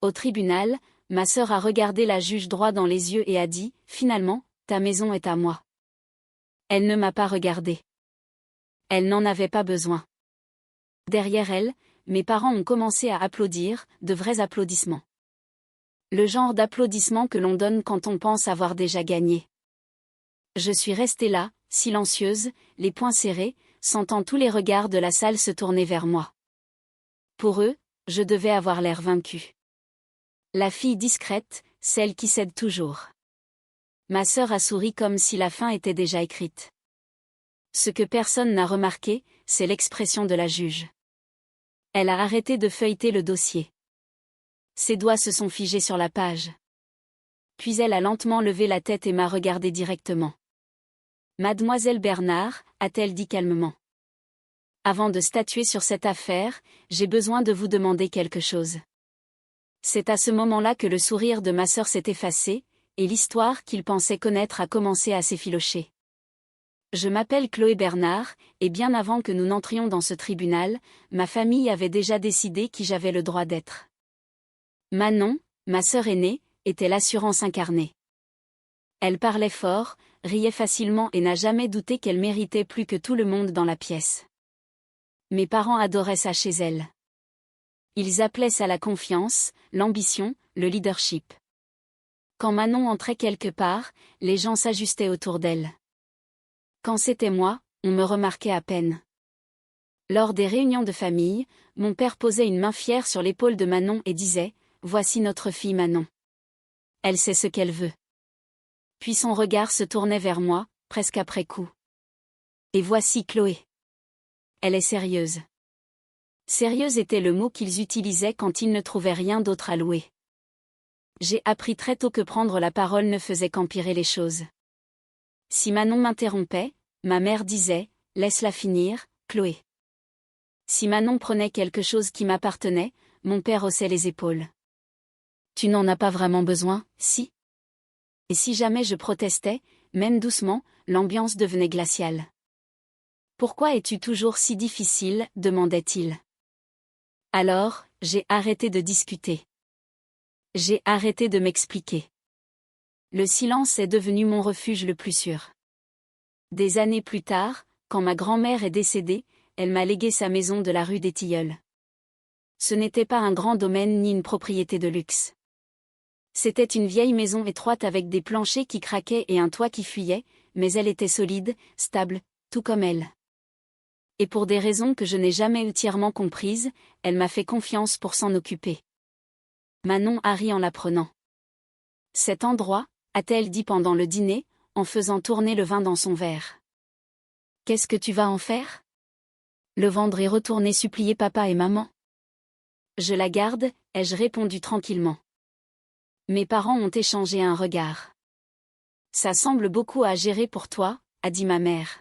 Au tribunal, ma sœur a regardé la juge droit dans les yeux et a dit, « Finalement, ta maison est à moi. » Elle ne m'a pas regardé. Elle n'en avait pas besoin. Derrière elle, mes parents ont commencé à applaudir, de vrais applaudissements. Le genre d'applaudissements que l'on donne quand on pense avoir déjà gagné. Je suis restée là, silencieuse, les poings serrés, sentant tous les regards de la salle se tourner vers moi. Pour eux, je devais avoir l'air vaincue. La fille discrète, celle qui cède toujours. Ma sœur a souri comme si la fin était déjà écrite. Ce que personne n'a remarqué, c'est l'expression de la juge. Elle a arrêté de feuilleter le dossier. Ses doigts se sont figés sur la page. Puis elle a lentement levé la tête et m'a regardé directement. « Mademoiselle Bernard », a-t-elle dit calmement. « Avant de statuer sur cette affaire, j'ai besoin de vous demander quelque chose. » C'est à ce moment-là que le sourire de ma sœur s'est effacé, et l'histoire qu'il pensait connaître a commencé à s'effilocher. Je m'appelle Chloé Bernard, et bien avant que nous n'entrions dans ce tribunal, ma famille avait déjà décidé qui j'avais le droit d'être. Manon, ma sœur aînée, était l'assurance incarnée. Elle parlait fort, riait facilement et n'a jamais douté qu'elle méritait plus que tout le monde dans la pièce. Mes parents adoraient ça chez elle. Ils appelaient ça la confiance, l'ambition, le leadership. Quand Manon entrait quelque part, les gens s'ajustaient autour d'elle. Quand c'était moi, on me remarquait à peine. Lors des réunions de famille, mon père posait une main fière sur l'épaule de Manon et disait « Voici notre fille Manon. Elle sait ce qu'elle veut. » Puis son regard se tournait vers moi, presque après coup. « Et voici Chloé. Elle est sérieuse. » Sérieuse était le mot qu'ils utilisaient quand ils ne trouvaient rien d'autre à louer. J'ai appris très tôt que prendre la parole ne faisait qu'empirer les choses. Si Manon m'interrompait, ma mère disait « Laisse-la finir, Chloé. » Si Manon prenait quelque chose qui m'appartenait, mon père haussait les épaules. « Tu n'en as pas vraiment besoin, si ?» Et si jamais je protestais, même doucement, l'ambiance devenait glaciale. « Pourquoi es-tu toujours si difficile ?» demandait-il. Alors, j'ai arrêté de discuter. J'ai arrêté de m'expliquer. Le silence est devenu mon refuge le plus sûr. Des années plus tard, quand ma grand-mère est décédée, elle m'a légué sa maison de la rue des Tilleuls. Ce n'était pas un grand domaine ni une propriété de luxe. C'était une vieille maison étroite avec des planchers qui craquaient et un toit qui fuyait, mais elle était solide, stable, tout comme elle. Et pour des raisons que je n'ai jamais entièrement comprises, elle m'a fait confiance pour s'en occuper. Manon a ri en l'apprenant. « Cet endroit » a-t-elle dit pendant le dîner, en faisant tourner le vin dans son verre. « Qu'est-ce que tu vas en faire ? » Le vendre et retourner supplier papa et maman. « Je la garde » ai-je répondu tranquillement. Mes parents ont échangé un regard. « Ça semble beaucoup à gérer pour toi » a dit ma mère.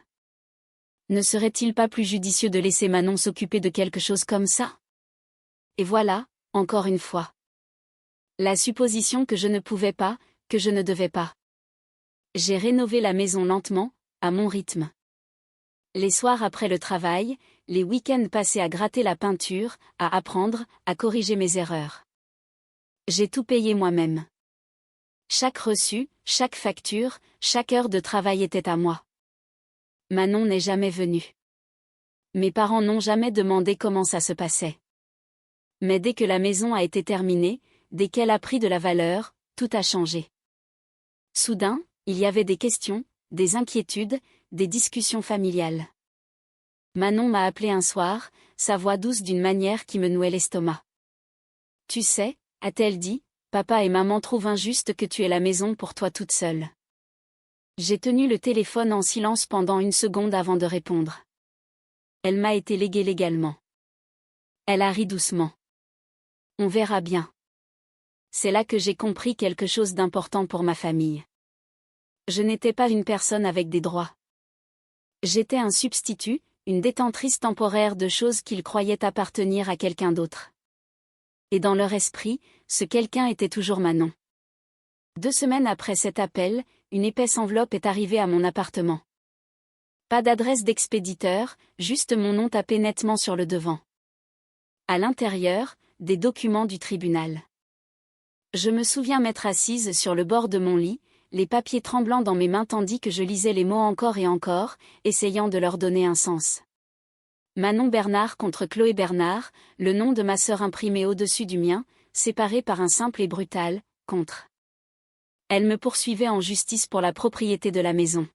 Ne serait-il pas plus judicieux de laisser Manon s'occuper de quelque chose comme ça ? Et voilà, encore une fois. La supposition que je ne pouvais pas, que je ne devais pas. J'ai rénové la maison lentement, à mon rythme. Les soirs après le travail, les week-ends passés à gratter la peinture, à apprendre, à corriger mes erreurs. J'ai tout payé moi-même. Chaque reçu, chaque facture, chaque heure de travail était à moi. Manon n'est jamais venue. Mes parents n'ont jamais demandé comment ça se passait. Mais dès que la maison a été terminée, dès qu'elle a pris de la valeur, tout a changé. Soudain, il y avait des questions, des inquiétudes, des discussions familiales. Manon m'a appelé un soir, sa voix douce d'une manière qui me nouait l'estomac. « Tu sais » a-t-elle dit, « papa et maman trouvent injuste que tu aies la maison pour toi toute seule. » J'ai tenu le téléphone en silence pendant une seconde avant de répondre. Elle m'a été léguée légalement. Elle a ri doucement. On verra bien. C'est là que j'ai compris quelque chose d'important pour ma famille. Je n'étais pas une personne avec des droits. J'étais un substitut, une détentrice temporaire de choses qu'ils croyaient appartenir à quelqu'un d'autre. Et dans leur esprit, ce quelqu'un était toujours Manon. 2 semaines après cet appel, une épaisse enveloppe est arrivée à mon appartement. Pas d'adresse d'expéditeur, juste mon nom tapé nettement sur le devant. À l'intérieur, des documents du tribunal. Je me souviens m'être assise sur le bord de mon lit, les papiers tremblants dans mes mains tandis que je lisais les mots encore et encore, essayant de leur donner un sens. Manon Bernard contre Chloé Bernard, le nom de ma sœur imprimé au-dessus du mien, séparé par un simple et brutal « contre ». Elle me poursuivait en justice pour la propriété de la maison.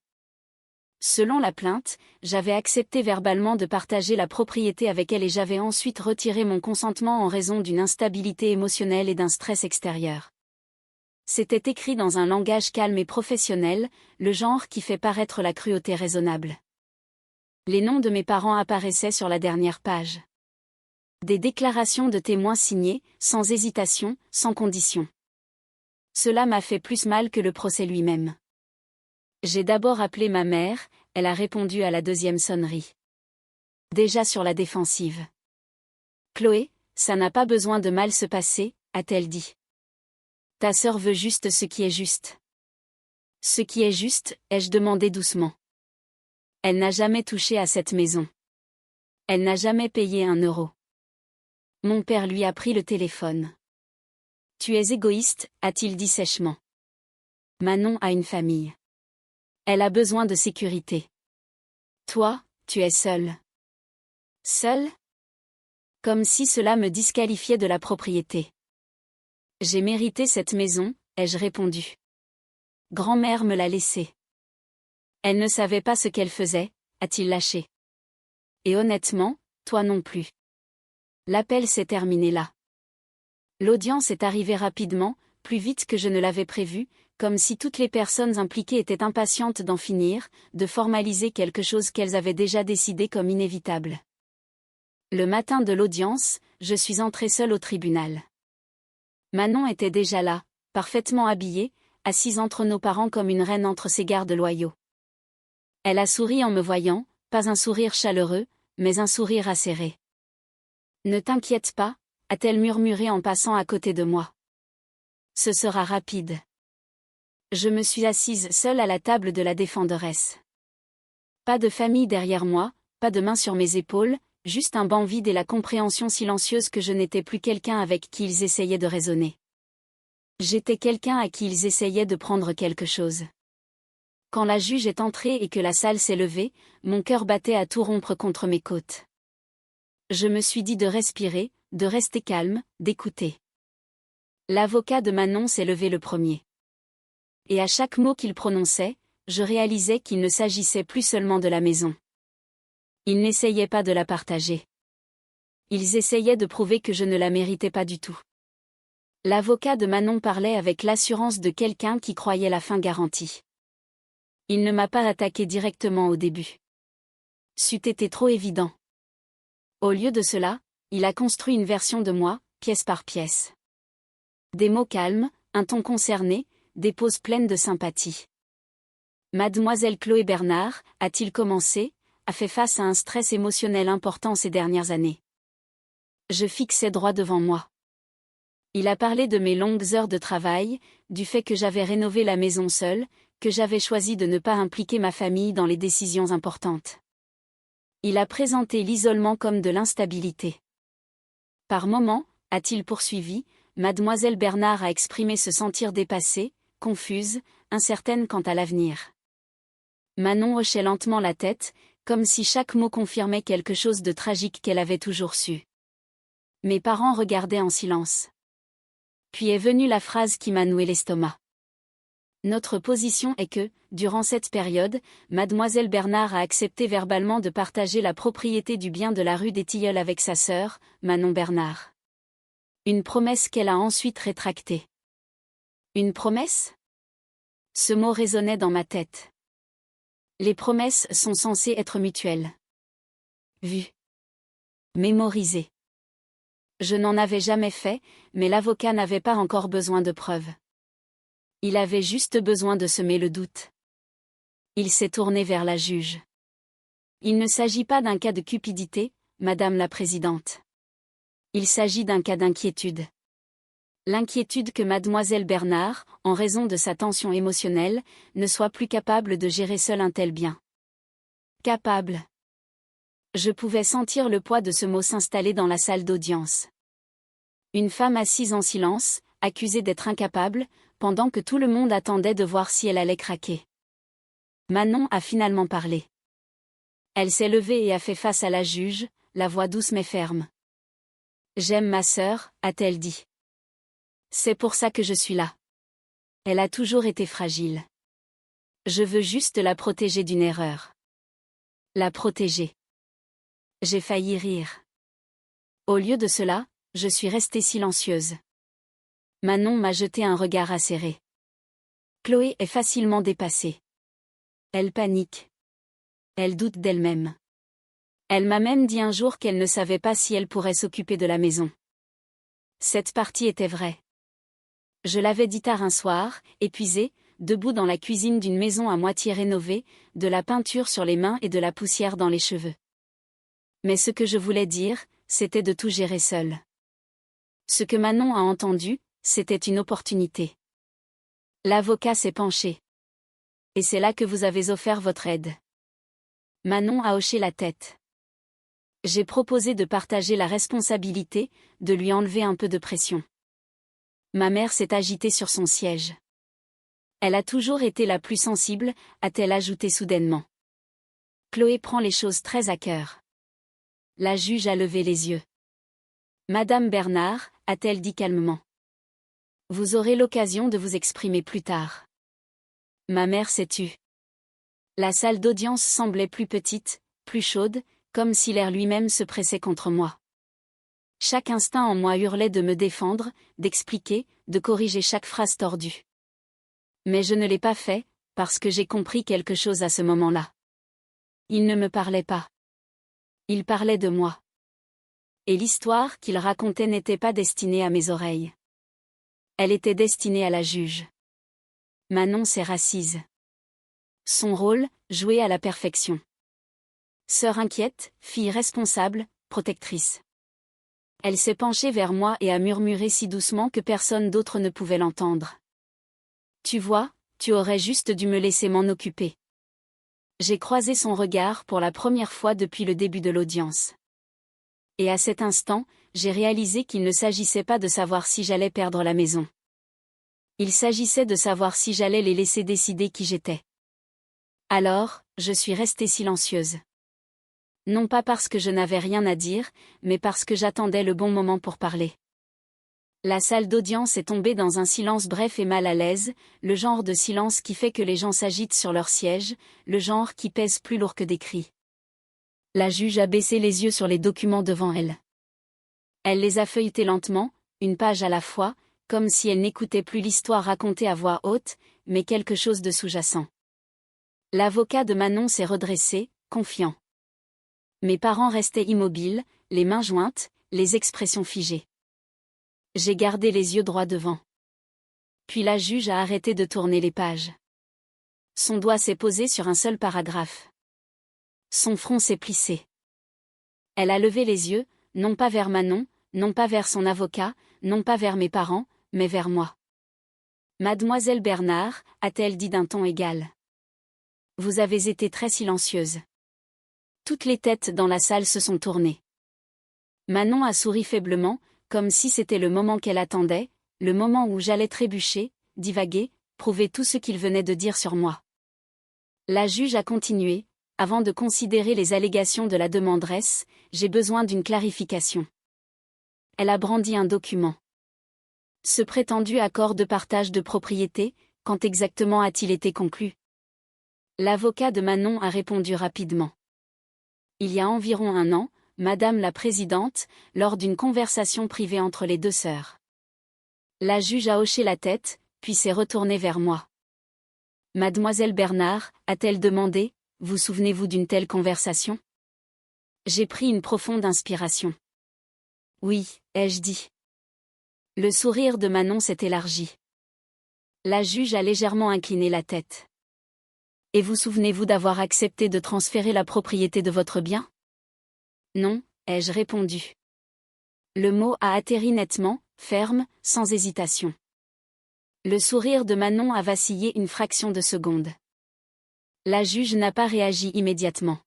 Selon la plainte, j'avais accepté verbalement de partager la propriété avec elle et j'avais ensuite retiré mon consentement en raison d'une instabilité émotionnelle et d'un stress extérieur. C'était écrit dans un langage calme et professionnel, le genre qui fait paraître la cruauté raisonnable. Les noms de mes parents apparaissaient sur la dernière page. Des déclarations de témoins signées, sans hésitation, sans condition. Cela m'a fait plus mal que le procès lui-même. J'ai d'abord appelé ma mère, elle a répondu à la deuxième sonnerie. Déjà sur la défensive. Chloé, ça n'a pas besoin de mal se passer, a-t-elle dit. Ta sœur veut juste ce qui est juste. Ce qui est juste, ai-je demandé doucement. Elle n'a jamais touché à cette maison. Elle n'a jamais payé 1 euro. Mon père lui a pris le téléphone. Tu es égoïste, a-t-il dit sèchement. Manon a une famille. Elle a besoin de sécurité. Toi, tu es seule. Seule ? Comme si cela me disqualifiait de la propriété. J'ai mérité cette maison, ai-je répondu. Grand-mère me l'a laissée. Elle ne savait pas ce qu'elle faisait, a-t-il lâché. Et honnêtement, toi non plus. L'appel s'est terminé là. L'audience est arrivée rapidement, plus vite que je ne l'avais prévu, comme si toutes les personnes impliquées étaient impatientes d'en finir, de formaliser quelque chose qu'elles avaient déjà décidé comme inévitable. Le matin de l'audience, je suis entrée seule au tribunal. Manon était déjà là, parfaitement habillée, assise entre nos parents comme une reine entre ses gardes loyaux. Elle a souri en me voyant, pas un sourire chaleureux, mais un sourire acéré. « Ne t'inquiète pas », a-t-elle murmuré en passant à côté de moi. « Ce sera rapide. » Je me suis assise seule à la table de la défenderesse. Pas de famille derrière moi, pas de main sur mes épaules, juste un banc vide et la compréhension silencieuse que je n'étais plus quelqu'un avec qui ils essayaient de raisonner. J'étais quelqu'un à qui ils essayaient de prendre quelque chose. Quand la juge est entrée et que la salle s'est levée, mon cœur battait à tout rompre contre mes côtes. Je me suis dit de respirer, de rester calme, d'écouter. L'avocat de Manon s'est levé le premier. Et à chaque mot qu'il prononçait, je réalisais qu'il ne s'agissait plus seulement de la maison. Ils n'essayaient pas de la partager. Ils essayaient de prouver que je ne la méritais pas du tout. L'avocat de Manon parlait avec l'assurance de quelqu'un qui croyait la fin garantie. Il ne m'a pas attaqué directement au début. C'eût été trop évident. Au lieu de cela, il a construit une version de moi, pièce par pièce. Des mots calmes, un ton concerné, des pauses pleines de sympathie. Mademoiselle Chloé Bernard, a-t-il commencé, a fait face à un stress émotionnel important ces dernières années. Je fixais droit devant moi. Il a parlé de mes longues heures de travail, du fait que j'avais rénové la maison seule, que j'avais choisi de ne pas impliquer ma famille dans les décisions importantes. Il a présenté l'isolement comme de l'instabilité. Par moments, a-t-il poursuivi, Mademoiselle Bernard a exprimé se sentir dépassée, confuse, incertaine quant à l'avenir. Manon hochait lentement la tête, comme si chaque mot confirmait quelque chose de tragique qu'elle avait toujours su. Mes parents regardaient en silence. Puis est venue la phrase qui m'a noué l'estomac. Notre position est que, durant cette période, Mademoiselle Bernard a accepté verbalement de partager la propriété du bien de la rue des Tilleuls avec sa sœur, Manon Bernard. Une promesse qu'elle a ensuite rétractée. Une promesse ? Ce mot résonnait dans ma tête. Les promesses sont censées être mutuelles. Vues. Mémorisées. Je n'en avais jamais fait, mais l'avocat n'avait pas encore besoin de preuves. Il avait juste besoin de semer le doute. Il s'est tourné vers la juge. Il ne s'agit pas d'un cas de cupidité, Madame la Présidente. Il s'agit d'un cas d'inquiétude. L'inquiétude que Mademoiselle Bernard, en raison de sa tension émotionnelle, ne soit plus capable de gérer seule un tel bien. Capable. Je pouvais sentir le poids de ce mot s'installer dans la salle d'audience. Une femme assise en silence, accusée d'être incapable, pendant que tout le monde attendait de voir si elle allait craquer. Manon a finalement parlé. Elle s'est levée et a fait face à la juge, la voix douce mais ferme. « J'aime ma sœur, a-t-elle dit. C'est pour ça que je suis là. Elle a toujours été fragile. Je veux juste la protéger d'une erreur. La protéger. » J'ai failli rire. Au lieu de cela, je suis restée silencieuse. Manon m'a jeté un regard acéré. Chloé est facilement dépassée. Elle panique. Elle doute d'elle-même. Elle m'a même dit un jour qu'elle ne savait pas si elle pourrait s'occuper de la maison. Cette partie était vraie. Je l'avais dit tard un soir, épuisée, debout dans la cuisine d'une maison à moitié rénovée, de la peinture sur les mains et de la poussière dans les cheveux. Mais ce que je voulais dire, c'était de tout gérer seule. Ce que Manon a entendu, c'était une opportunité. L'avocat s'est penché. Et c'est là que vous avez offert votre aide. Manon a hoché la tête. J'ai proposé de partager la responsabilité, de lui enlever un peu de pression. Ma mère s'est agitée sur son siège. Elle a toujours été la plus sensible, a-t-elle ajouté soudainement. Chloé prend les choses très à cœur. La juge a levé les yeux. Madame Bernard, a-t-elle dit calmement. Vous aurez l'occasion de vous exprimer plus tard. Ma mère s'est tue. La salle d'audience semblait plus petite, plus chaude, comme si l'air lui-même se pressait contre moi. Chaque instinct en moi hurlait de me défendre, d'expliquer, de corriger chaque phrase tordue. Mais je ne l'ai pas fait, parce que j'ai compris quelque chose à ce moment-là. Il ne me parlait pas. Il parlait de moi. Et l'histoire qu'il racontait n'était pas destinée à mes oreilles. Elle était destinée à la juge. Manon s'est rassise. Son rôle, joué à la perfection. Sœur inquiète, fille responsable, protectrice. Elle s'est penchée vers moi et a murmuré si doucement que personne d'autre ne pouvait l'entendre. Tu vois, tu aurais juste dû me laisser m'en occuper. J'ai croisé son regard pour la première fois depuis le début de l'audience. Et à cet instant, j'ai réalisé qu'il ne s'agissait pas de savoir si j'allais perdre la maison. Il s'agissait de savoir si j'allais les laisser décider qui j'étais. Alors, je suis restée silencieuse. Non pas parce que je n'avais rien à dire, mais parce que j'attendais le bon moment pour parler. La salle d'audience est tombée dans un silence bref et mal à l'aise, le genre de silence qui fait que les gens s'agitent sur leur siège, le genre qui pèse plus lourd que des cris. La juge a baissé les yeux sur les documents devant elle. Elle les a feuilletés lentement, une page à la fois, comme si elle n'écoutait plus l'histoire racontée à voix haute, mais quelque chose de sous-jacent. L'avocat de Manon s'est redressé, confiant. Mes parents restaient immobiles, les mains jointes, les expressions figées. J'ai gardé les yeux droits devant. Puis la juge a arrêté de tourner les pages. Son doigt s'est posé sur un seul paragraphe. Son front s'est plissé. Elle a levé les yeux, non pas vers Manon, non pas vers son avocat, non pas vers mes parents, mais vers moi. Mademoiselle Bernard, a-t-elle dit d'un ton égal. Vous avez été très silencieuse. Toutes les têtes dans la salle se sont tournées. Manon a souri faiblement, comme si c'était le moment qu'elle attendait, le moment où j'allais trébucher, divaguer, prouver tout ce qu'il venait de dire sur moi. La juge a continué, avant de considérer les allégations de la demanderesse, j'ai besoin d'une clarification. Elle a brandi un document. Ce prétendu accord de partage de propriété, quand exactement a-t-il été conclu? L'avocat de Manon a répondu rapidement. Il y a environ 1 an, Madame la Présidente, lors d'une conversation privée entre les 2 sœurs. La juge a hoché la tête, puis s'est retournée vers moi. Mademoiselle Bernard, a-t-elle demandé, vous souvenez-vous d'une telle conversation? J'ai pris une profonde inspiration. Oui, ai-je dit. Le sourire de Manon s'est élargi. La juge a légèrement incliné la tête. Et vous souvenez-vous d'avoir accepté de transférer la propriété de votre bien? Non, ai-je répondu. Le mot a atterri nettement, ferme, sans hésitation. Le sourire de Manon a vacillé une fraction de seconde. La juge n'a pas réagi immédiatement.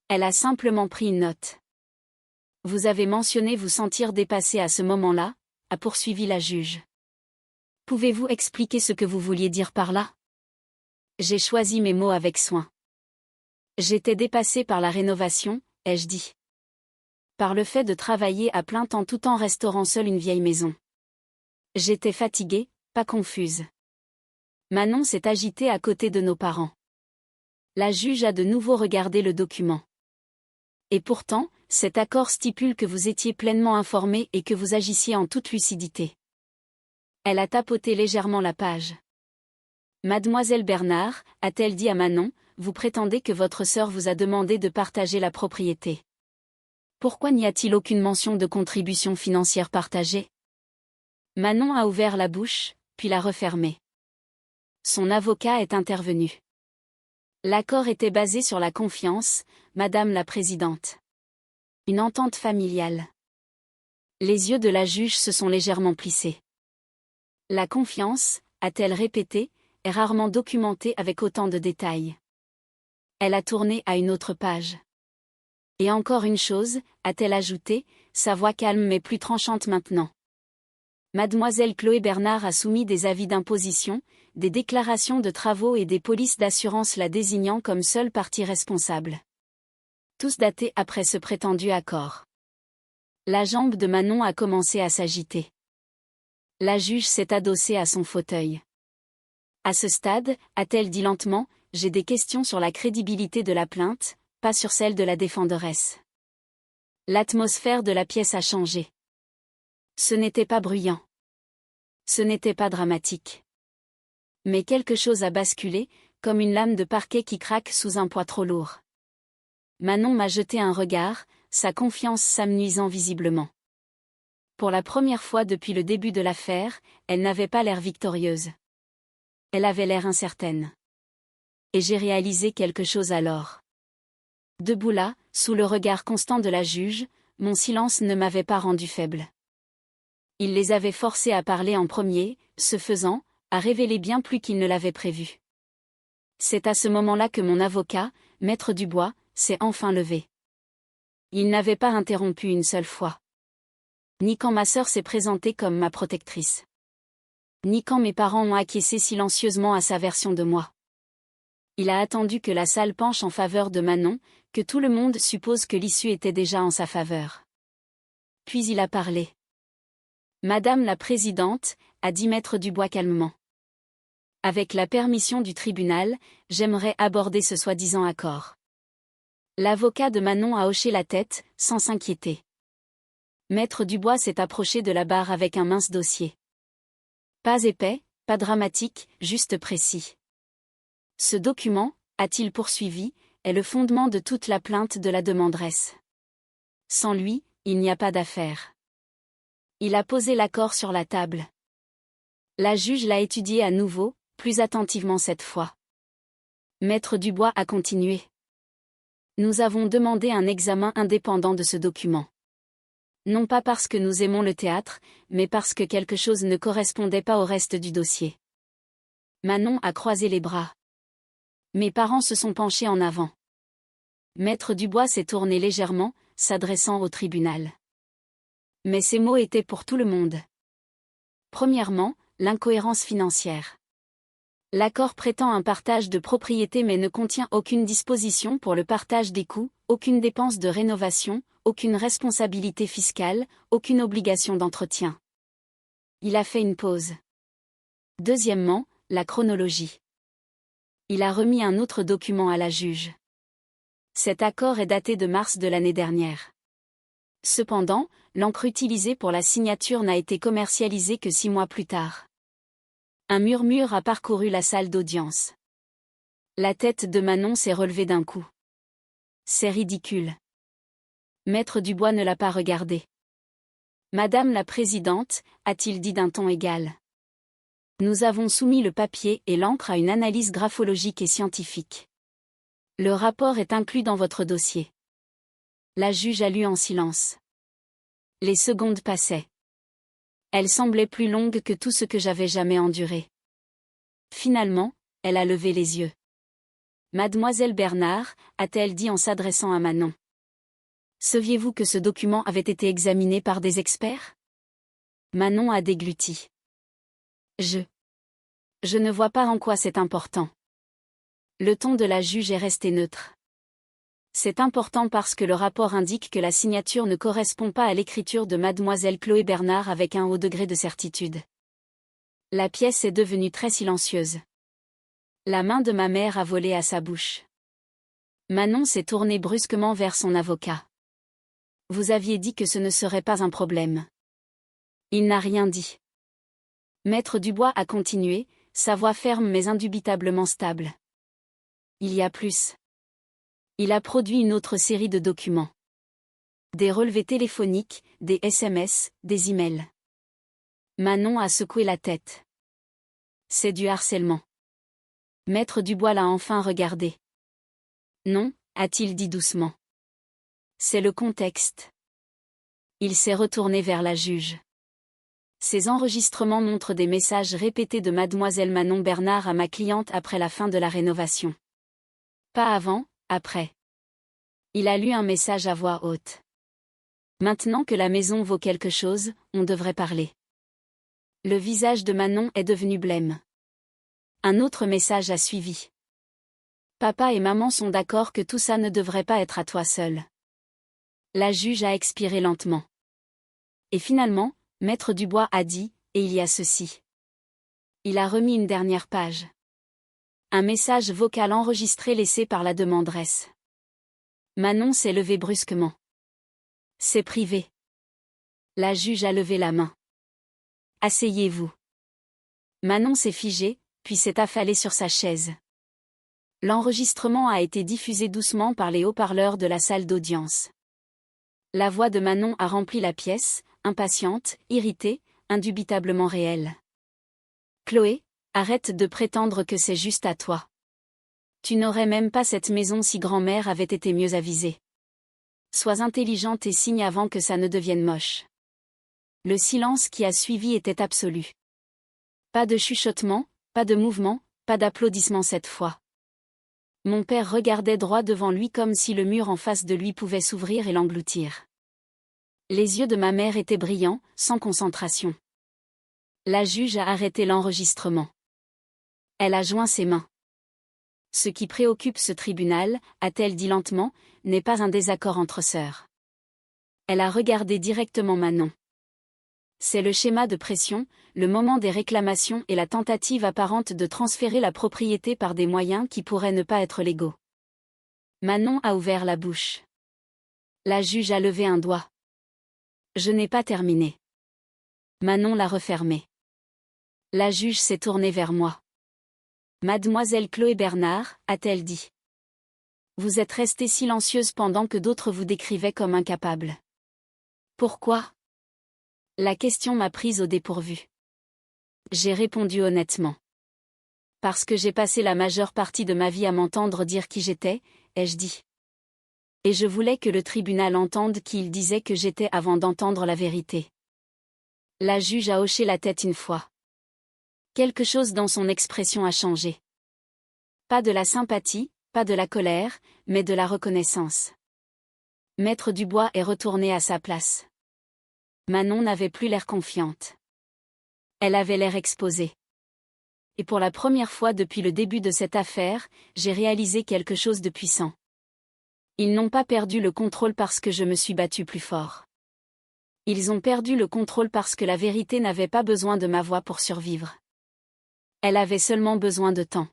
Elle a simplement pris une note. Vous avez mentionné vous sentir dépassée à ce moment-là, a poursuivi la juge. Pouvez-vous expliquer ce que vous vouliez dire par là? J'ai choisi mes mots avec soin. J'étais dépassée par la rénovation, ai-je dit. Par le fait de travailler à plein temps tout en restaurant seule une vieille maison. J'étais fatiguée, pas confuse. Manon s'est agitée à côté de nos parents. La juge a de nouveau regardé le document. Et pourtant, cet accord stipule que vous étiez pleinement informé et que vous agissiez en toute lucidité. Elle a tapoté légèrement la page. Mademoiselle Bernard, a-t-elle dit à Manon, vous prétendez que votre sœur vous a demandé de partager la propriété. Pourquoi n'y a-t-il aucune mention de contribution financière partagée? Manon a ouvert la bouche, puis l'a refermée. Son avocat est intervenu. L'accord était basé sur la confiance, Madame la Présidente. Une entente familiale. Les yeux de la juge se sont légèrement plissés. La confiance, a-t-elle répété, est rarement documentée avec autant de détails. Elle a tourné à une autre page. Et encore une chose, a-t-elle ajouté, sa voix calme mais plus tranchante maintenant. Mademoiselle Chloé Bernard a soumis des avis d'imposition, des déclarations de travaux et des polices d'assurance la désignant comme seule partie responsable. Tous datés après ce prétendu accord. La jambe de Manon a commencé à s'agiter. La juge s'est adossée à son fauteuil. À ce stade, a-t-elle dit lentement, j'ai des questions sur la crédibilité de la plainte, pas sur celle de la défenderesse. L'atmosphère de la pièce a changé. Ce n'était pas bruyant. Ce n'était pas dramatique. Mais quelque chose a basculé, comme une lame de parquet qui craque sous un poids trop lourd. Manon m'a jeté un regard, sa confiance s'amenuisant visiblement. Pour la première fois depuis le début de l'affaire, elle n'avait pas l'air victorieuse. Elle avait l'air incertaine. Et j'ai réalisé quelque chose alors. Debout là, sous le regard constant de la juge, mon silence ne m'avait pas rendu faible. Il les avait forcés à parler en premier, ce faisant, à révéler bien plus qu'ils ne l'avaient prévu. C'est à ce moment-là que mon avocat, Maître Dubois, s'est enfin levé. Il n'avait pas interrompu une seule fois. Ni quand ma sœur s'est présentée comme ma protectrice. Ni quand mes parents ont acquiescé silencieusement à sa version de moi. Il a attendu que la salle penche en faveur de Manon, que tout le monde suppose que l'issue était déjà en sa faveur. Puis il a parlé. Madame la Présidente, a dit Maître Dubois calmement. Avec la permission du tribunal, j'aimerais aborder ce soi-disant accord. L'avocat de Manon a hoché la tête, sans s'inquiéter. Maître Dubois s'est approché de la barre avec un mince dossier. Pas épais, pas dramatique, juste précis. Ce document, a-t-il poursuivi, est le fondement de toute la plainte de la demanderesse. Sans lui, il n'y a pas d'affaire. Il a posé l'accord sur la table. La juge l'a étudié à nouveau, plus attentivement cette fois. Maître Dubois a continué. Nous avons demandé un examen indépendant de ce document. Non pas parce que nous aimons le théâtre, mais parce que quelque chose ne correspondait pas au reste du dossier. Manon a croisé les bras. Mes parents se sont penchés en avant. Maître Dubois s'est tourné légèrement, s'adressant au tribunal. Mais ces mots étaient pour tout le monde. Premièrement, l'incohérence financière. L'accord prétend un partage de propriété mais ne contient aucune disposition pour le partage des coûts, aucune dépense de rénovation, aucune responsabilité fiscale, aucune obligation d'entretien. Il a fait une pause. Deuxièmement, la chronologie. Il a remis un autre document à la juge. Cet accord est daté de mars de l'année dernière. Cependant, l'encre utilisée pour la signature n'a été commercialisée que 6 mois plus tard. Un murmure a parcouru la salle d'audience. La tête de Manon s'est relevée d'un coup. C'est ridicule. Maître Dubois ne l'a pas regardé. Madame la Présidente, a-t-il dit d'un ton égal. Nous avons soumis le papier et l'encre à une analyse graphologique et scientifique. Le rapport est inclus dans votre dossier. La juge a lu en silence. Les secondes passaient. Elle semblait plus longue que tout ce que j'avais jamais enduré. Finalement, elle a levé les yeux. Mademoiselle Bernard, a-t-elle dit en s'adressant à Manon. Saviez-vous que ce document avait été examiné par des experts? Manon a dégluti. Je ne vois pas en quoi c'est important. Le ton de la juge est resté neutre. C'est important parce que le rapport indique que la signature ne correspond pas à l'écriture de mademoiselle Chloé Bernard avec un haut degré de certitude. La pièce est devenue très silencieuse. La main de ma mère a volé à sa bouche. Manon s'est tournée brusquement vers son avocat. Vous aviez dit que ce ne serait pas un problème. Il n'a rien dit. Maître Dubois a continué, sa voix ferme mais indubitablement stable. Il y a plus. Il a produit une autre série de documents. Des relevés téléphoniques, des SMS, des emails. Manon a secoué la tête. C'est du harcèlement. Maître Dubois l'a enfin regardé. Non, a-t-il dit doucement. C'est le contexte. Il s'est retourné vers la juge. Ces enregistrements montrent des messages répétés de mademoiselle Manon Bernard à ma cliente après la fin de la rénovation. Pas avant, après. Il a lu un message à voix haute. Maintenant que la maison vaut quelque chose, on devrait parler. Le visage de Manon est devenu blême. Un autre message a suivi. Papa et maman sont d'accord que tout ça ne devrait pas être à toi seul. La juge a expiré lentement. Et finalement, Maître Dubois a dit, et il y a ceci. Il a remis une dernière page. Un message vocal enregistré laissé par la demanderesse. Manon s'est levée brusquement. C'est privé. La juge a levé la main. Asseyez-vous. Manon s'est figée, puis s'est affalée sur sa chaise. L'enregistrement a été diffusé doucement par les haut-parleurs de la salle d'audience. La voix de Manon a rempli la pièce, impatiente, irritée, indubitablement réelle. Chloé, arrête de prétendre que c'est juste à toi. Tu n'aurais même pas cette maison si grand-mère avait été mieux avisée. Sois intelligente et signe avant que ça ne devienne moche. Le silence qui a suivi était absolu. Pas de chuchotement, pas de mouvement, pas d'applaudissements cette fois. Mon père regardait droit devant lui comme si le mur en face de lui pouvait s'ouvrir et l'engloutir. Les yeux de ma mère étaient brillants, sans concentration. La juge a arrêté l'enregistrement. Elle a joint ses mains. Ce qui préoccupe ce tribunal, a-t-elle dit lentement, n'est pas un désaccord entre sœurs. Elle a regardé directement Manon. C'est le schéma de pression, le moment des réclamations et la tentative apparente de transférer la propriété par des moyens qui pourraient ne pas être légaux. Manon a ouvert la bouche. La juge a levé un doigt. Je n'ai pas terminé. Manon l'a refermé. La juge s'est tournée vers moi. Mademoiselle Chloé Bernard, a-t-elle dit. Vous êtes restée silencieuse pendant que d'autres vous décrivaient comme incapable. Pourquoi ? La question m'a prise au dépourvu. J'ai répondu honnêtement. Parce que j'ai passé la majeure partie de ma vie à m'entendre dire qui j'étais, ai-je dit. Et je voulais que le tribunal entende qui il disait que j'étais avant d'entendre la vérité. La juge a hoché la tête une fois. Quelque chose dans son expression a changé. Pas de la sympathie, pas de la colère, mais de la reconnaissance. Maître Dubois est retourné à sa place. Manon n'avait plus l'air confiante. Elle avait l'air exposée. Et pour la première fois depuis le début de cette affaire, j'ai réalisé quelque chose de puissant. Ils n'ont pas perdu le contrôle parce que je me suis battue plus fort. Ils ont perdu le contrôle parce que la vérité n'avait pas besoin de ma voix pour survivre. Elle avait seulement besoin de temps.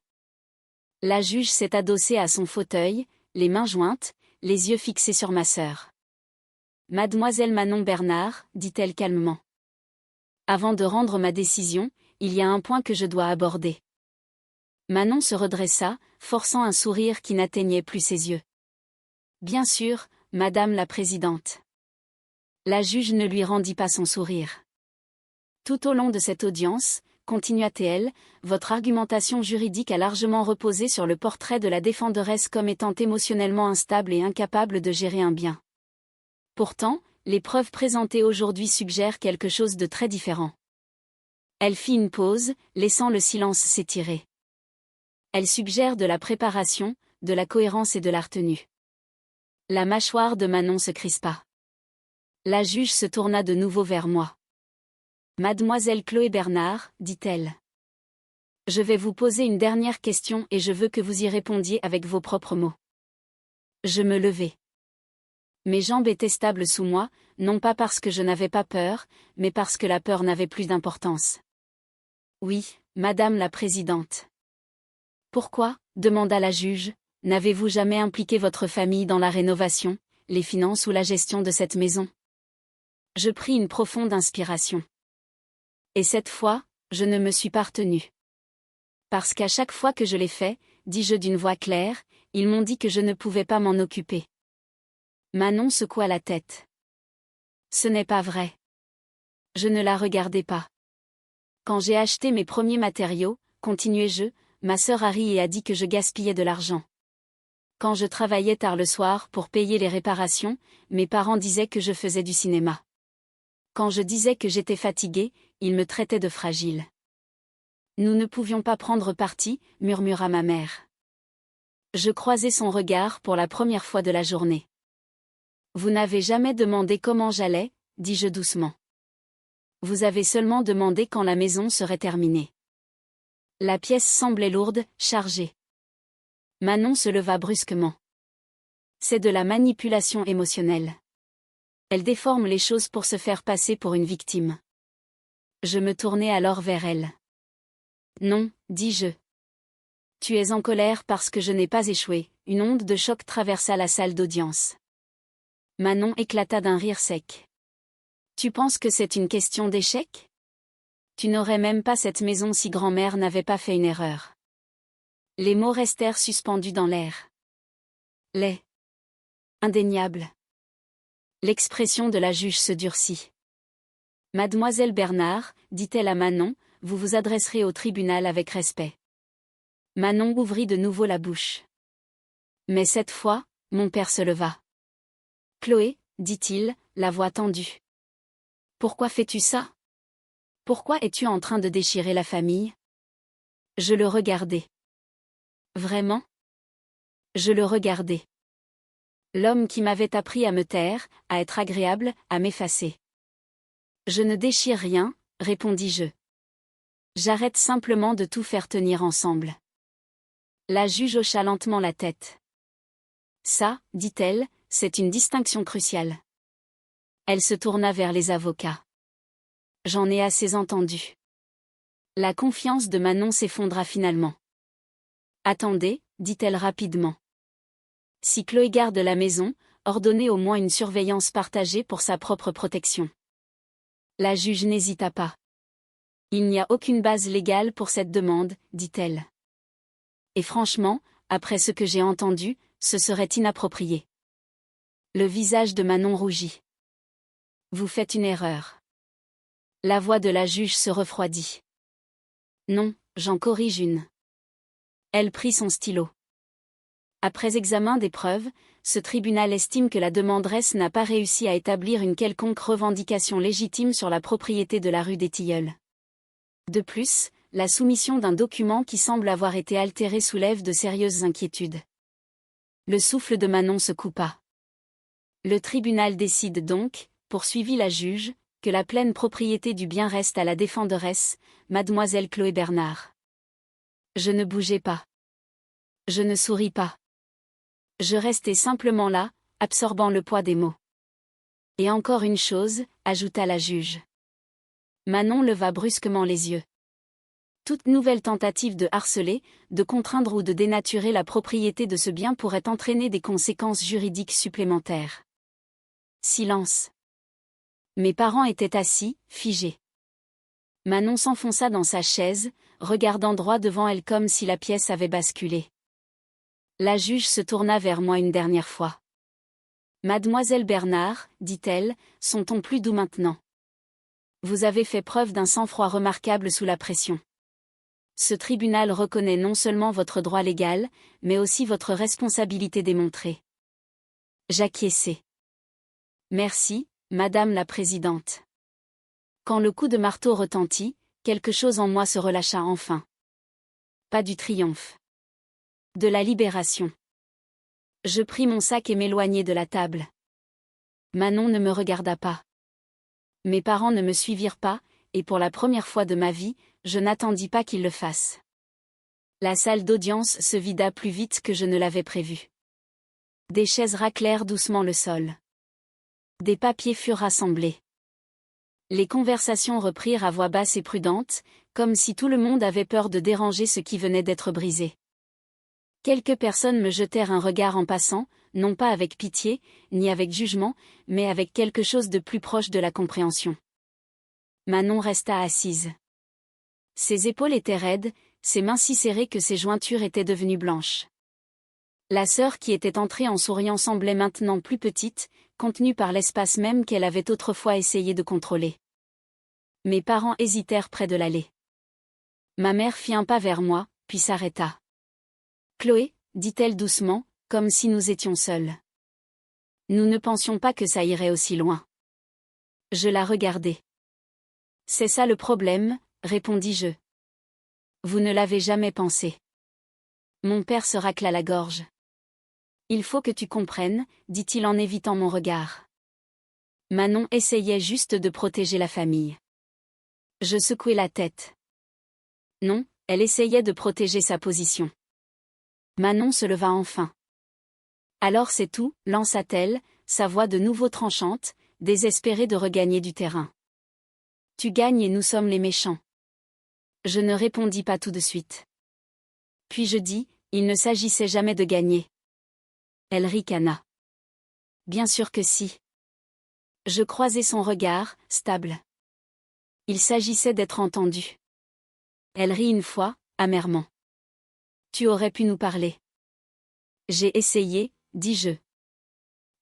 La juge s'est adossée à son fauteuil, les mains jointes, les yeux fixés sur ma sœur. Mademoiselle Manon Bernard, dit-elle calmement. Avant de rendre ma décision, il y a un point que je dois aborder. Manon se redressa, forçant un sourire qui n'atteignait plus ses yeux. Bien sûr, Madame la Présidente. La juge ne lui rendit pas son sourire. Tout au long de cette audience, continua-t-elle, votre argumentation juridique a largement reposé sur le portrait de la défenderesse comme étant émotionnellement instable et incapable de gérer un bien. Pourtant, les preuves présentées aujourd'hui suggèrent quelque chose de très différent. Elle fit une pause, laissant le silence s'étirer. Elle suggère de la préparation, de la cohérence et de la retenue. La mâchoire de Manon se crispa. La juge se tourna de nouveau vers moi. Mademoiselle Chloé Bernard, dit-elle. Je vais vous poser une dernière question et je veux que vous y répondiez avec vos propres mots. Je me levai. Mes jambes étaient stables sous moi, non pas parce que je n'avais pas peur, mais parce que la peur n'avait plus d'importance. Oui, Madame la Présidente. Pourquoi, demanda la juge, n'avez-vous jamais impliqué votre famille dans la rénovation, les finances ou la gestion de cette maison? Je pris une profonde inspiration. Et cette fois, je ne me suis pas retenue. Parce qu'à chaque fois que je l'ai fait, dis-je d'une voix claire, ils m'ont dit que je ne pouvais pas m'en occuper. Manon secoua la tête. Ce n'est pas vrai. Je ne la regardais pas. Quand j'ai acheté mes premiers matériaux, continuai-je, ma sœur a ri et a dit que je gaspillais de l'argent. Quand je travaillais tard le soir pour payer les réparations, mes parents disaient que je faisais du cinéma. Quand je disais que j'étais fatiguée, ils me traitaient de fragile. Nous ne pouvions pas prendre parti, murmura ma mère. Je croisai son regard pour la première fois de la journée. Vous n'avez jamais demandé comment j'allais, dis-je doucement. Vous avez seulement demandé quand la maison serait terminée. La pièce semblait lourde, chargée. Manon se leva brusquement. C'est de la manipulation émotionnelle. Elle déforme les choses pour se faire passer pour une victime. Je me tournai alors vers elle. Non, dis-je. Tu es en colère parce que je n'ai pas échoué. Une onde de choc traversa la salle d'audience. Manon éclata d'un rire sec. Tu penses que c'est une question d'échec? Tu n'aurais même pas cette maison si grand-mère n'avait pas fait une erreur. Les mots restèrent suspendus dans l'air. Les. Indéniable. L'expression de la juge se durcit. Mademoiselle Bernard, dit-elle à Manon, vous vous adresserez au tribunal avec respect. Manon ouvrit de nouveau la bouche. Mais cette fois, mon père se leva. Chloé, dit-il, la voix tendue. Pourquoi fais-tu ça? Pourquoi es-tu en train de déchirer la famille? Je le regardai. Vraiment? Je le regardai. L'homme qui m'avait appris à me taire, à être agréable, à m'effacer. Je ne déchire rien, répondis-je. J'arrête simplement de tout faire tenir ensemble. La juge hocha lentement la tête. Ça, dit-elle, c'est une distinction cruciale. Elle se tourna vers les avocats. J'en ai assez entendu. La confiance de Manon s'effondra finalement. Attendez, dit-elle rapidement. Si Chloé garde la maison, ordonnez au moins une surveillance partagée pour sa propre protection. La juge n'hésita pas. Il n'y a aucune base légale pour cette demande, dit-elle. Et franchement, après ce que j'ai entendu, ce serait inapproprié. Le visage de Manon rougit. Vous faites une erreur. La voix de la juge se refroidit. Non, j'en corrige une. Elle prit son stylo. Après examen des preuves, ce tribunal estime que la demanderesse n'a pas réussi à établir une quelconque revendication légitime sur la propriété de la rue des Tilleuls. De plus, la soumission d'un document qui semble avoir été altéré soulève de sérieuses inquiétudes. Le souffle de Manon se coupa. Le tribunal décide donc, poursuivit la juge, que la pleine propriété du bien reste à la défenderesse, mademoiselle Chloé Bernard. Je ne bougeai pas. Je ne souris pas. Je restai simplement là, absorbant le poids des mots. Et encore une chose, ajouta la juge. Manon leva brusquement les yeux. Toute nouvelle tentative de harceler, de contraindre ou de dénaturer la propriété de ce bien pourrait entraîner des conséquences juridiques supplémentaires. Silence. Mes parents étaient assis, figés. Manon s'enfonça dans sa chaise, regardant droit devant elle comme si la pièce avait basculé. La juge se tourna vers moi une dernière fois. Mademoiselle Bernard, dit-elle, son ton plus doux maintenant. Vous avez fait preuve d'un sang-froid remarquable sous la pression. Ce tribunal reconnaît non seulement votre droit légal, mais aussi votre responsabilité démontrée. J'acquiesçai. Merci, Madame la Présidente. Quand le coup de marteau retentit, quelque chose en moi se relâcha enfin. Pas du triomphe. De la libération. Je pris mon sac et m'éloignai de la table. Manon ne me regarda pas. Mes parents ne me suivirent pas, et pour la première fois de ma vie, je n'attendis pas qu'il le fasse. La salle d'audience se vida plus vite que je ne l'avais prévu. Des chaises raclèrent doucement le sol. Des papiers furent rassemblés. Les conversations reprirent à voix basse et prudente, comme si tout le monde avait peur de déranger ce qui venait d'être brisé. Quelques personnes me jetèrent un regard en passant, non pas avec pitié, ni avec jugement, mais avec quelque chose de plus proche de la compréhension. Manon resta assise. Ses épaules étaient raides, ses mains si serrées que ses jointures étaient devenues blanches. La sœur qui était entrée en souriant semblait maintenant plus petite, contenue par l'espace même qu'elle avait autrefois essayé de contrôler. Mes parents hésitèrent près de l'allée. Ma mère fit un pas vers moi, puis s'arrêta. « Chloé, dit-elle doucement, comme si nous étions seuls. Nous ne pensions pas que ça irait aussi loin. » Je la regardai. « C'est ça le problème, » répondis-je. « Vous ne l'avez jamais pensé. » Mon père se racla la gorge. « Il faut que tu comprennes, » dit-il en évitant mon regard. Manon essayait juste de protéger la famille. Je secouai la tête. Non, elle essayait de protéger sa position. Manon se leva enfin. « Alors c'est tout, » lança-t-elle, sa voix de nouveau tranchante, désespérée de regagner du terrain. « Tu gagnes et nous sommes les méchants. » Je ne répondis pas tout de suite. Puis je dis, « Il ne s'agissait jamais de gagner. » Elle ricana. « Bien sûr que si. » Je croisai son regard, stable. Il s'agissait d'être entendu. Elle rit une fois, amèrement. « Tu aurais pu nous parler. » J'ai essayé, dis-je.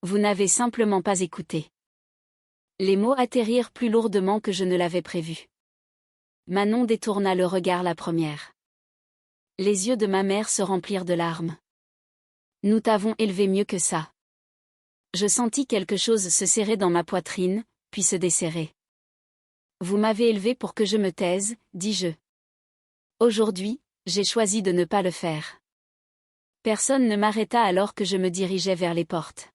Vous n'avez simplement pas écouté. Les mots atterrirent plus lourdement que je ne l'avais prévu. Manon détourna le regard la première. Les yeux de ma mère se remplirent de larmes. Nous t'avons élevé mieux que ça. Je sentis quelque chose se serrer dans ma poitrine, puis se desserrer. Vous m'avez élevé pour que je me taise, dis-je. Aujourd'hui, j'ai choisi de ne pas le faire. Personne ne m'arrêta alors que je me dirigeais vers les portes.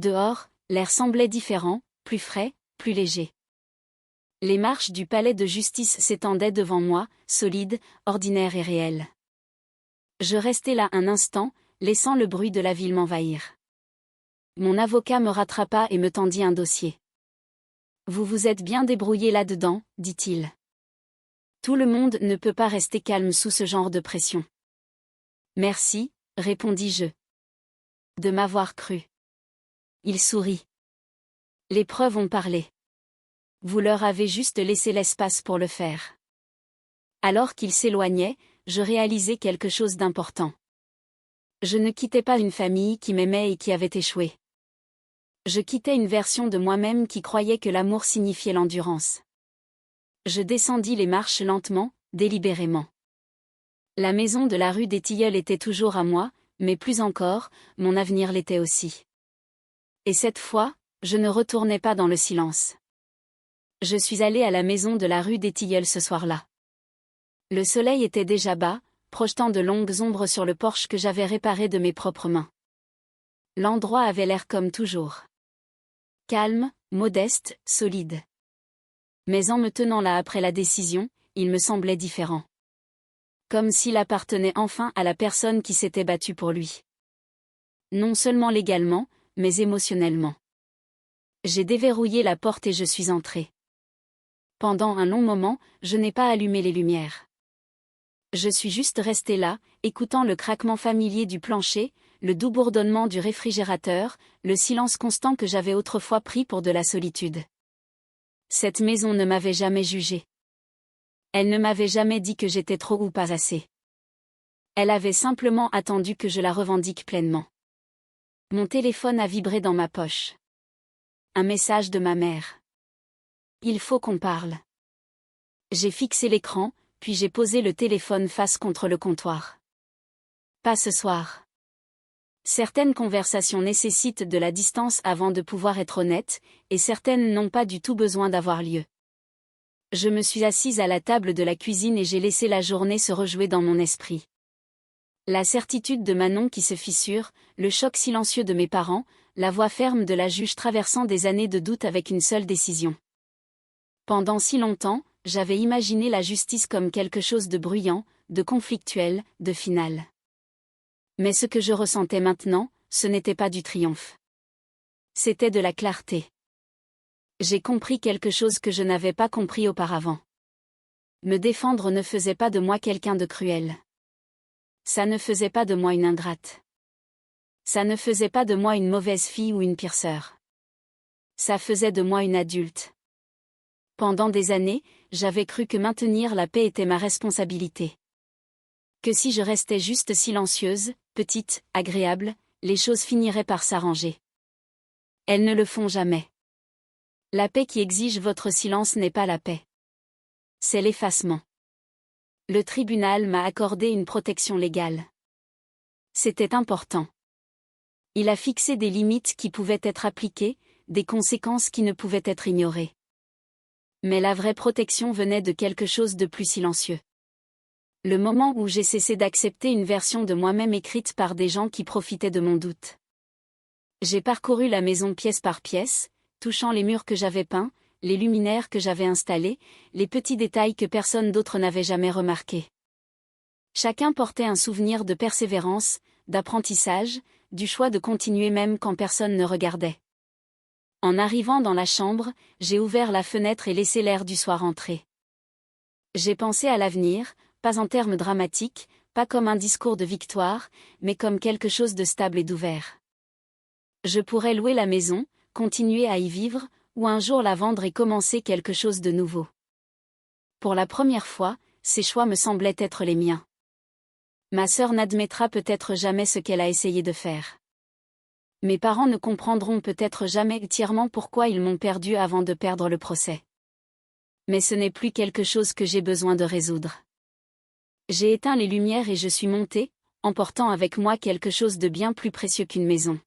Dehors, l'air semblait différent, plus frais, plus léger. Les marches du palais de justice s'étendaient devant moi, solides, ordinaires et réelles. Je restai là un instant, laissant le bruit de la ville m'envahir. Mon avocat me rattrapa et me tendit un dossier. « Vous vous êtes bien débrouillé là-dedans, » dit-il. « Tout le monde ne peut pas rester calme sous ce genre de pression. » « Merci, » répondis-je. « De m'avoir cru. » Il sourit. « Les preuves ont parlé. Vous leur avez juste laissé l'espace pour le faire. » Alors qu'il s'éloignait, je réalisai quelque chose d'important. Je ne quittais pas une famille qui m'aimait et qui avait échoué. Je quittais une version de moi-même qui croyait que l'amour signifiait l'endurance. Je descendis les marches lentement, délibérément. La maison de la rue des Tilleuls était toujours à moi, mais plus encore, mon avenir l'était aussi. Et cette fois, je ne retournais pas dans le silence. Je suis allé à la maison de la rue des Tilleuls ce soir-là. Le soleil était déjà bas, projetant de longues ombres sur le porche que j'avais réparé de mes propres mains. L'endroit avait l'air comme toujours. Calme, modeste, solide. Mais en me tenant là après la décision, il me semblait différent. Comme s'il appartenait enfin à la personne qui s'était battue pour lui. Non seulement légalement, mais émotionnellement. J'ai déverrouillé la porte et je suis entré. Pendant un long moment, je n'ai pas allumé les lumières. Je suis juste resté là, écoutant le craquement familier du plancher, le doux bourdonnement du réfrigérateur, le silence constant que j'avais autrefois pris pour de la solitude. Cette maison ne m'avait jamais jugé. Elle ne m'avait jamais dit que j'étais trop ou pas assez. Elle avait simplement attendu que je la revendique pleinement. Mon téléphone a vibré dans ma poche. Un message de ma mère. Il faut qu'on parle. J'ai fixé l'écran, puis j'ai posé le téléphone face contre le comptoir. Pas ce soir. Certaines conversations nécessitent de la distance avant de pouvoir être honnêtes, et certaines n'ont pas du tout besoin d'avoir lieu. Je me suis assise à la table de la cuisine et j'ai laissé la journée se rejouer dans mon esprit. La certitude de Manon qui se fissure, le choc silencieux de mes parents, la voix ferme de la juge traversant des années de doute avec une seule décision. Pendant si longtemps, j'avais imaginé la justice comme quelque chose de bruyant, de conflictuel, de final. Mais ce que je ressentais maintenant, ce n'était pas du triomphe. C'était de la clarté. J'ai compris quelque chose que je n'avais pas compris auparavant. Me défendre ne faisait pas de moi quelqu'un de cruel. Ça ne faisait pas de moi une ingrate. Ça ne faisait pas de moi une mauvaise fille ou une pire sœur. Ça faisait de moi une adulte. Pendant des années, j'avais cru que maintenir la paix était ma responsabilité. Que si je restais juste silencieuse, petite, agréable, les choses finiraient par s'arranger. Elles ne le font jamais. La paix qui exige votre silence n'est pas la paix. C'est l'effacement. Le tribunal m'a accordé une protection légale. C'était important. Il a fixé des limites qui pouvaient être appliquées, des conséquences qui ne pouvaient être ignorées. Mais la vraie protection venait de quelque chose de plus silencieux. Le moment où j'ai cessé d'accepter une version de moi-même écrite par des gens qui profitaient de mon doute. J'ai parcouru la maison pièce par pièce, touchant les murs que j'avais peints, les luminaires que j'avais installés, les petits détails que personne d'autre n'avait jamais remarqués. Chacun portait un souvenir de persévérance, d'apprentissage, du choix de continuer même quand personne ne regardait. En arrivant dans la chambre, j'ai ouvert la fenêtre et laissé l'air du soir entrer. J'ai pensé à l'avenir, pas en termes dramatiques, pas comme un discours de victoire, mais comme quelque chose de stable et d'ouvert. Je pourrais louer la maison, continuer à y vivre, ou un jour la vendre et commencer quelque chose de nouveau. Pour la première fois, ces choix me semblaient être les miens. Ma sœur n'admettra peut-être jamais ce qu'elle a essayé de faire. Mes parents ne comprendront peut-être jamais entièrement pourquoi ils m'ont perdu avant de perdre le procès. Mais ce n'est plus quelque chose que j'ai besoin de résoudre. J'ai éteint les lumières et je suis montée, emportant avec moi quelque chose de bien plus précieux qu'une maison.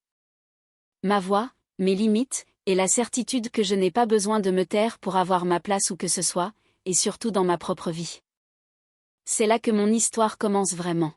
Ma voix, mes limites, et la certitude que je n'ai pas besoin de me taire pour avoir ma place où que ce soit, et surtout dans ma propre vie. C'est là que mon histoire commence vraiment.